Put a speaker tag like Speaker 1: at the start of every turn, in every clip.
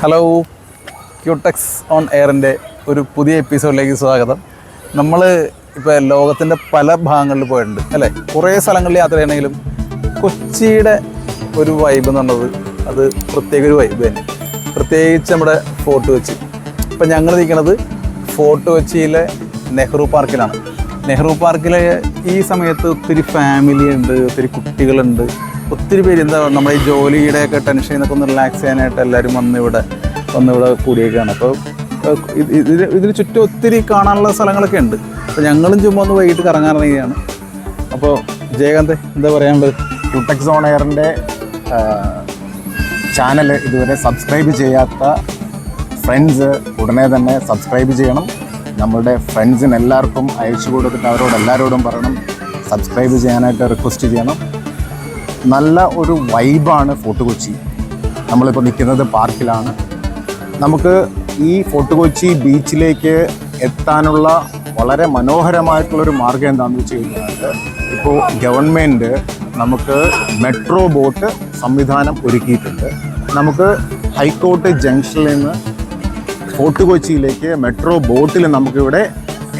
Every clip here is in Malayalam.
Speaker 1: ഹലോ, ക്യൂടെക്സ് ഓൺ എയറിൻ്റെ ഒരു പുതിയ എപ്പിസോഡിലേക്ക് സ്വാഗതം. നമ്മൾ ഇപ്പോൾ ലോകത്തിൻ്റെ പല ഭാഗങ്ങളിൽ പോയിട്ടുണ്ട് അല്ലേ. കുറേ സ്ഥലങ്ങളിൽ യാത്ര ചെയ്യണമെങ്കിലും കൊച്ചിയുടെ ഒരു വൈബ് എന്ന് പറഞ്ഞത് അത് പ്രത്യേക ഒരു വൈബ് തന്നെ. പ്രത്യേകിച്ച് നമ്മുടെ ഫോർട്ട് കൊച്ചി. ഇപ്പം ഞങ്ങൾ നിൽക്കുന്നത് ഫോർട്ട് കൊച്ചിയിലെ നെഹ്റു പാർക്കിലാണ്. നെഹ്റു പാർക്കിൽ ഈ സമയത്ത് ഒത്തിരി ഫാമിലി ഉണ്ട്, ഒത്തിരി കുട്ടികളുണ്ട്, ഒത്തിരി പേര് എന്താ നമ്മുടെ ഈ ജോലിയുടെയൊക്കെ ടെൻഷനിൽ നിന്നൊക്കെ ഒന്ന് റിലാക്സ് ചെയ്യാനായിട്ട് എല്ലാവരും വന്നിവിടെ കൂടിയേക്കാണ്. അപ്പോൾ ഇതിന് ചുറ്റും ഒത്തിരി കാണാനുള്ള സ്ഥലങ്ങളൊക്കെ ഉണ്ട്. അപ്പോൾ ഞങ്ങളും ചുമ്മാ ഒന്ന് വൈകിട്ട് കറങ്ങാനിറങ്ങിയാണ്. അപ്പോൾ ജയകാന്ത് എന്താ പറയാനുള്ളത്?
Speaker 2: ക്യൂടെക്സ് ഓൺ എയറിൻ്റെ ചാനൽ ഇതുവരെ സബ്സ്ക്രൈബ് ചെയ്യാത്ത ഫ്രണ്ട്സ് ഉടനെ തന്നെ സബ്സ്ക്രൈബ് ചെയ്യണം. നമ്മളുടെ ഫ്രണ്ട്സിന് എല്ലാവർക്കും അയച്ചു കൊടുത്തിട്ട് എല്ലാവരോടും പറയണം സബ്സ്ക്രൈബ് ചെയ്യാനായിട്ട് റിക്വസ്റ്റ് ചെയ്യണം. നല്ല ഒരു വൈബാണ് ഫോർട്ട് കൊച്ചി. നമ്മളിപ്പോൾ നിൽക്കുന്നത് പാർക്കിലാണ്. നമുക്ക് ഈ ഫോർട്ട് കൊച്ചി ബീച്ചിലേക്ക് എത്താനുള്ള വളരെ മനോഹരമായിട്ടുള്ളൊരു മാർഗ്ഗം എന്താണെന്ന് വെച്ച് കഴിഞ്ഞാൽ, ഇപ്പോൾ ഗവൺമെൻറ് നമുക്ക് മെട്രോ ബോട്ട് സംവിധാനം ഒരുക്കിയിട്ടുണ്ട്. നമുക്ക് ഹൈക്കോർട്ട് ജംഗ്ഷനിൽ നിന്ന് ഫോർട്ട് കൊച്ചിയിലേക്ക് മെട്രോ ബോട്ടിൽ നമുക്കിവിടെ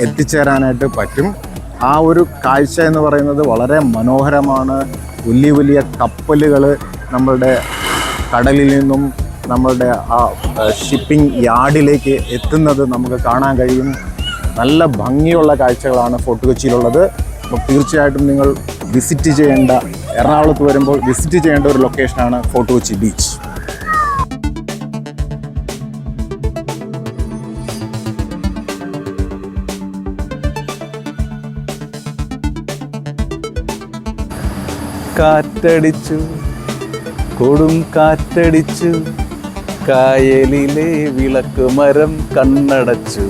Speaker 2: എത്തിച്ചേരാനായിട്ട് പറ്റും. ആ ഒരു കാഴ്ച എന്ന് പറയുന്നത് വളരെ മനോഹരമാണ്. വലിയ വലിയ കപ്പലുകൾ നമ്മളുടെ കടലിൽ നിന്നും നമ്മളുടെ ആ ഷിപ്പിംഗ് യാർഡിലേക്ക് എത്തുന്നത് നമുക്ക് കാണാൻ കഴിയും. നല്ല ഭംഗിയുള്ള കാഴ്ചകളാണ് ഫോർട്ട് കൊച്ചിയിലുള്ളത്. അപ്പോൾ തീർച്ചയായിട്ടും നിങ്ങൾ വിസിറ്റ് ചെയ്യേണ്ട, എറണാകുളത്ത് വരുമ്പോൾ വിസിറ്റ് ചെയ്യേണ്ട ഒരു ലൊക്കേഷനാണ് ഫോർട്ട് കൊച്ചി ബീച്ച്.
Speaker 1: കാറ്റടിച്ചു, കൊടും കാറ്റടിച്ചു, കായലിലെ വിളക്കുമരം കണ്ണടച്ചു.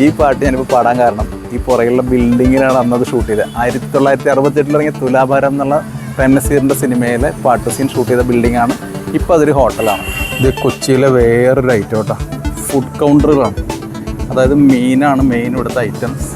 Speaker 1: ഈ പാട്ട് ഞാനിപ്പോൾ പാടാൻ കാരണം ഈ പുറകിലുള്ള ബിൽഡിങ്ങിലാണ് അന്നത് ഷൂട്ട് ചെയ്തത്. 1968 ഇറങ്ങിയ തുലാഭാരം എന്നുള്ള ഫെന്നസീറിൻ്റെ സിനിമയിലെ പാട്ട് സീൻ ഷൂട്ട് ചെയ്ത ബിൽഡിങ്ങാണ്. ഇപ്പോൾ അതൊരു ഹോട്ടലാണ്. ഇത് കൊച്ചിയിലെ വേറൊരു ഐറ്റം കേട്ടോ, ഫുഡ് കൗണ്ടറുകളാണ്. അതായത് മീനാണ് മെയിൻ ഇവിടുത്തെ ഐറ്റംസ്.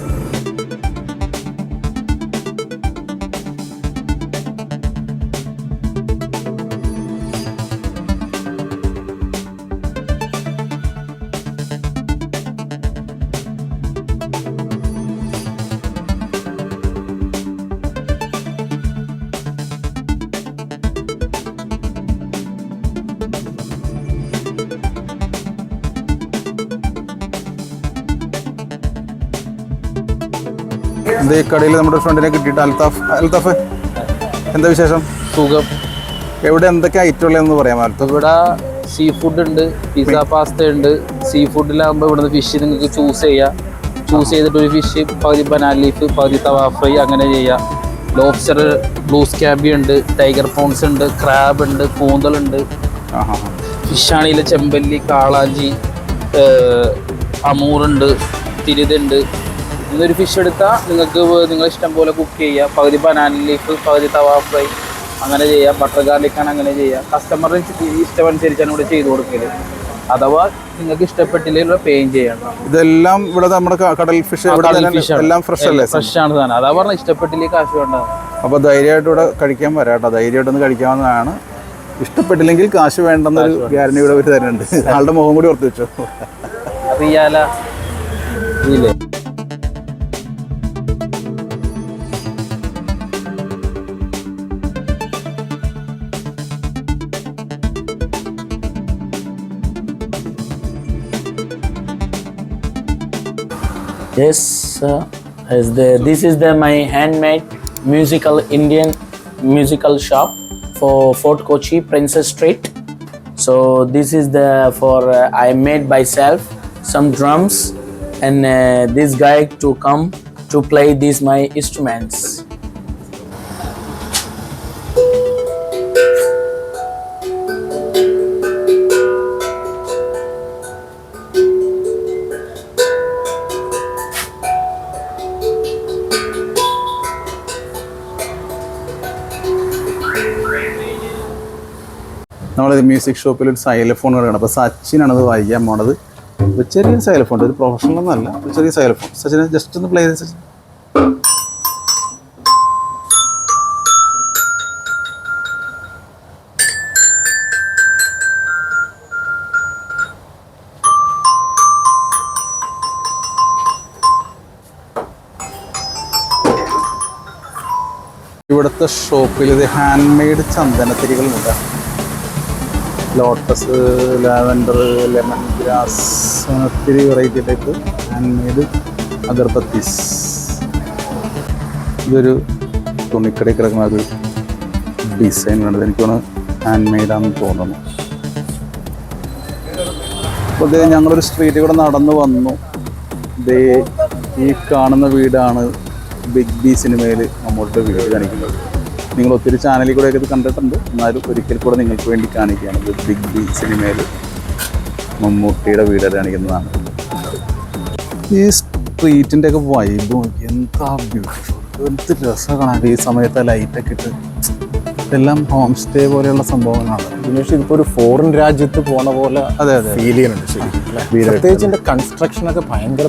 Speaker 1: ഇത് ഈ കടയിൽ നമ്മുടെ ഫ്രണ്ടിനെ കിട്ടിയിട്ട് അൽത്താഫ് എന്താ വിശേഷം?
Speaker 3: സുഖം.
Speaker 1: എവിടെ എന്തൊക്കെ ഐറ്റം ഉള്ളതെന്ന് പറയാം.
Speaker 3: ഇവിടെ സീ ഫുഡ് ഉണ്ട്, പിസ്സ പാസ്ത ഉണ്ട്. സീ ഫുഡിലാകുമ്പോൾ ഇവിടുന്ന് ഫിഷ് നിങ്ങൾക്ക് ചൂസ് ചെയ്തിട്ട് ഒരു ഫിഷ് പകുതി ബനാന ലീഫ്, പകുതി തവ ഫ്രൈ അങ്ങനെ ചെയ്യാം. ലോബ്സ്റ്റർ, ബ്ലൂ സ്കാബി ഉണ്ട്, ടൈഗർ പ്രോൺസ് ഉണ്ട്, ക്രാബ് ഉണ്ട്, കൂന്തലുണ്ട്. ഫിഷാണെങ്കിൽ ചെമ്പല്ലി, കാളാഞ്ചി, അമൂറുണ്ട്, തിരുതുണ്ട്. ഇന്നൊരു ഫിഷ് എടുത്താൽ നിങ്ങൾക്ക് നിങ്ങൾ ഇഷ്ടം പോലെ കുക്ക് ചെയ്യാം. പകുതി ബനാന ലീഫ്, പകുതി തവ ഫ്രൈ അങ്ങനെ ചെയ്യാം. ബട്ടർ ഗാർലിക്കാണ് അങ്ങനെ ചെയ്യാം. കസ്റ്റമറിന് ഇഷ്ടമനുസരിച്ചാണ് ഇവിടെ ചെയ്ത് കൊടുക്കല്. അഥവാ നിങ്ങൾക്ക് ഇഷ്ടപ്പെട്ടില്ലെങ്കിൽ പേയും ചെയ്യണം.
Speaker 1: ഇതെല്ലാം ഇവിടെ നമ്മുടെ കടൽ ഫിഷ് എല്ലാം ഫ്രഷ് അല്ലേ?
Speaker 3: ഫ്രഷ് ആണ് സാധനം. അതാ പറഞ്ഞാൽ ഇഷ്ടപ്പെട്ടില്ലെങ്കിൽ കാശ് വേണ്ടാവും.
Speaker 1: അപ്പോൾ ധൈര്യമായിട്ട് ഇവിടെ കഴിക്കാൻ വരാട്ടോ, ധൈര്യമായിട്ടൊന്ന് കഴിക്കാവുന്നതാണ്. ഇഷ്ടപ്പെട്ടില്ലെങ്കിൽ കാശ് വേണ്ടെന്നൊരു ഗ്യാരണ്ടി ഇവിടെ ഒരു തരുന്നുണ്ട്. ആളുടെ മുഖം കൂടി ഓർത്ത് വെച്ചോ.
Speaker 3: അറിയാലോ.
Speaker 4: Yes, this is my handmade Indian musical shop for Fort Kochi, Princess Street. So this is I made myself some drums and this guy to come to play my instruments.
Speaker 1: നമ്മളൊരു മ്യൂസിക് ഷോപ്പിൽ ഒരു സൈലഫോൺ കിടക്കണം. അപ്പോൾ സച്ചിനാണത് വായിക്കാൻ പോണത്. ചെറിയൊരു സൈലഫോൺ, ഒരു പ്രൊഫഷണൽ ഒന്നല്ല, ചെറിയ സൈലഫോൺ. സച്ചിനെ ജസ്റ്റ് ഒന്ന് പ്ലേ ചെയ്ത് സച്ചിൻ. ഇവിടുത്തെ ഷോപ്പിൽ ഇത് ഹാൻഡ് മെയ്ഡ് ചന്ദനത്തിരികളുണ്ട്. ലോട്ടസ്, ലാവൻഡർ, ലെമൺ ഗ്രാസ്, ഒത്തിരി variety type hand made agarbattis. ഇതൊരു തുണിക്കടയിൽ കിടക്കുന്ന ഒരു ഡിസൈൻ വേണ്ടത്. എനിക്ക് തോന്നുന്നു ഹാൻഡ് മെയ്ഡാണെന്ന് തോന്നുന്നു. അപ്പോൾ ഇത് ഞങ്ങളൊരു സ്ട്രീറ്റിൽ കൂടെ നടന്നു വന്നു. ഇതേ ഈ കാണുന്ന വീടാണ് ബിഗ് ബി സിനിമയിൽ മമ്മൂട്ടിയുടെ വീട് കാണിക്കുന്നത്. നിങ്ങൾ ഒത്തിരി ചാനലിൽ കൂടെയൊക്കെ ഇത് കണ്ടിട്ടുണ്ട്, എന്നാലും ഒരിക്കൽ കൂടെ നിങ്ങൾക്ക് വേണ്ടി കാണിക്കുകയാണ്. ഇത് ബിഗ് ബി സിനിമയിൽ മമ്മൂട്ടിയുടെ വീട് കാണിക്കുന്നതാണ്. ഈ സ്ട്രീറ്റിൻ്റെ ഒക്കെ വൈബും എന്താ ബ്യൂട്ടിഫുൾ, എന്ത് രസമാണ് ഈ സമയത്ത് ലൈറ്റൊക്കെ ഇട്ട്. ഇതെല്ലാം ഹോം സ്റ്റേ പോലെയുള്ള സംഭവങ്ങളാണ്.
Speaker 2: ദിനേഷ്, ഇതിപ്പോൾ ഒരു ഫോറിൻ രാജ്യത്ത് പോണ പോലെ
Speaker 1: അതെ അതെ
Speaker 2: ഫീൽ ചെയ്യുന്നുണ്ട് ശരിക്കും. പ്രത്യേകിച്ച് ഇതിൻ്റെ കൺസ്ട്രക്ഷനൊക്കെ ഭയങ്കര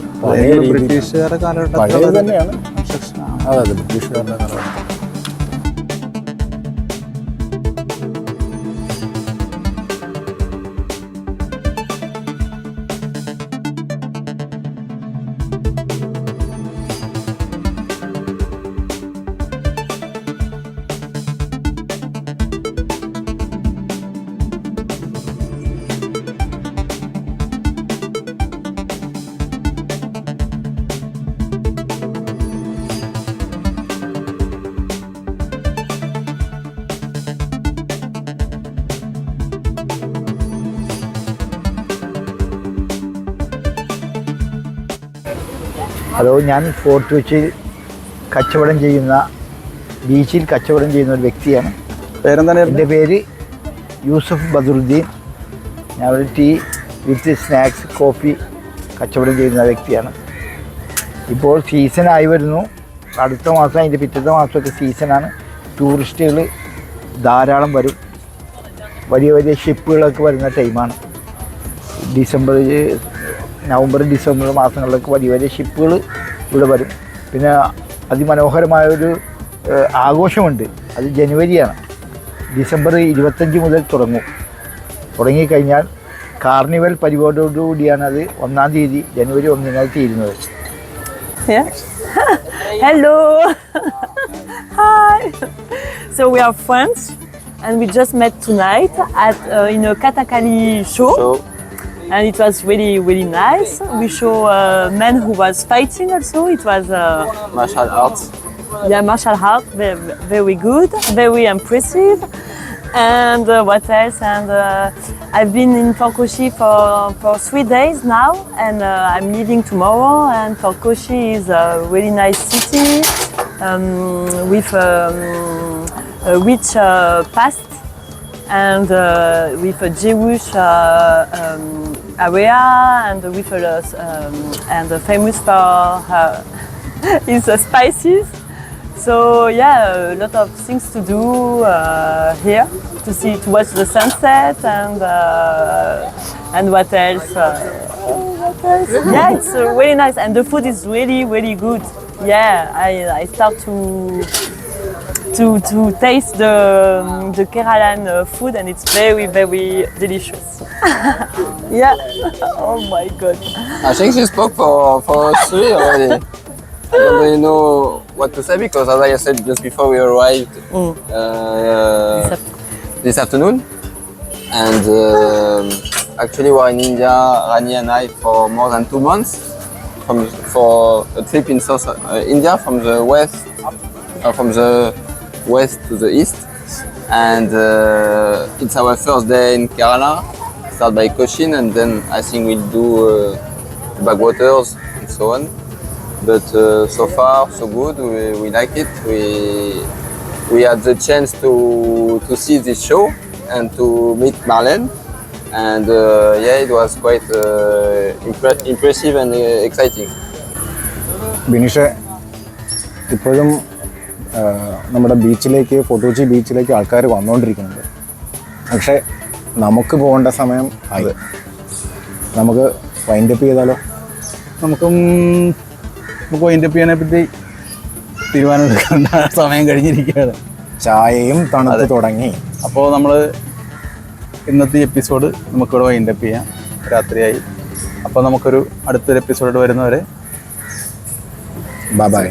Speaker 1: ബ്രിട്ടീഷുകാരുടെ കാലഘട്ടം
Speaker 2: പഴയത് തന്നെയാണ്.
Speaker 1: കൺസ്ട്രക്ഷനാണ്.
Speaker 2: അതെ അതെ, ബ്രിട്ടീഷുകാരുടെ കാലഘട്ടം.
Speaker 5: ഹലോ, ഞാൻ ഫോർട്ട് കൊച്ചിയിൽ കച്ചവടം ചെയ്യുന്ന ബീച്ചിൽ കച്ചവടം ചെയ്യുന്ന ഒരു വ്യക്തിയാണ്.
Speaker 1: പേരെന്താണ്?
Speaker 5: എൻ്റെ പേര് യൂസഫ് ബദറുദ്ദീൻ. ഞാൻ ഒരു ടീ വിത്ത് സ്നാക്സ്, കോഫി കച്ചവടം ചെയ്യുന്ന വ്യക്തിയാണ്. ഇപ്പോൾ സീസണായി വരുന്നു. അടുത്ത മാസം, അതിൻ്റെ പിറ്റത്തെ മാസമൊക്കെ സീസണാണ്. ടൂറിസ്റ്റുകൾ ധാരാളം വരും. വലിയ വലിയ ഷിപ്പുകളൊക്കെ വരുന്ന ടൈമാണ്. നവംബർ ഡിസംബർ മാസങ്ങളിലൊക്കെ വലിയ വലിയ ഷിപ്പുകൾ ഇവിടെ വരും. പിന്നെ അതിമനോഹരമായൊരു ആഘോഷമുണ്ട്. അത് ജനുവരിയാണ്. ഡിസംബർ 25 മുതൽ തുടങ്ങിക്കഴിഞ്ഞാൽ കാർണിവൽ പരിപാടിയോടുകൂടിയാണ് അത് 1-ാം തീയതി ജനുവരി 1-ന് തീരുന്നത്.
Speaker 6: Hello. Hi. So we are friends and we just met tonight at in a Katakali show. And it was really, really nice. We show a man who was fighting also. It was
Speaker 3: Martial arts.
Speaker 6: yeah, martial art, very, very good, very impressive. And what else? And I've been in Fort Kochi for 3 days now, and I'm leaving tomorrow. And Fort Kochi is a really nice city with a rich past. And with a Jewish area, and with and famous for its spices. So yeah, a lot of things to do here, to watch the sunset, and what else? Yeah, it's really nice, and the food is really, really good. Yeah, I start to taste the Keralan food, and it's very, very delicious. Yeah. Oh my God.
Speaker 7: I think she spoke for us three already. I don't really know what to say because, as I said just before we arrived this afternoon, and actually we're in India, Rani and I, for more than 2 months for a trip in South India from the west to the east, and it's our first day in Kerala. Start by Cochin, and then I think we'll do backwaters and so on. But so far so good. We like it. We had the chance to see this show and to meet Marlene, and yeah, it was quite impressive and exciting.
Speaker 2: Bineesh, ഇപ്പോഴും നമ്മുടെ ബീച്ചിലേക്ക്, ഫോർട്ട് കൊച്ചി ബീച്ചിലേക്ക് ആൾക്കാർ വന്നുകൊണ്ടിരിക്കുന്നുണ്ട്. പക്ഷേ നമുക്ക് പോകേണ്ട സമയം ആയി. നമുക്ക് വൈൻഡപ്പ് ചെയ്താലോ?
Speaker 1: നമുക്ക് വൈൻഡപ്പ് ചെയ്യാനെ പറ്റി തീരുമാനമെടുക്കേണ്ട സമയം കഴിഞ്ഞിരിക്കുകയാണ്.
Speaker 2: ചായയും തണുത്ത് തുടങ്ങി.
Speaker 1: അപ്പോൾ നമ്മൾ ഇന്നത്തെ എപ്പിസോഡ് നമുക്കിവിടെ വൈൻഡപ്പ് ചെയ്യാം. രാത്രിയായി. അപ്പോൾ നമുക്കൊരു അടുത്തൊരു എപ്പിസോഡ് വരുന്നവരെ
Speaker 2: ബൈ ബൈ.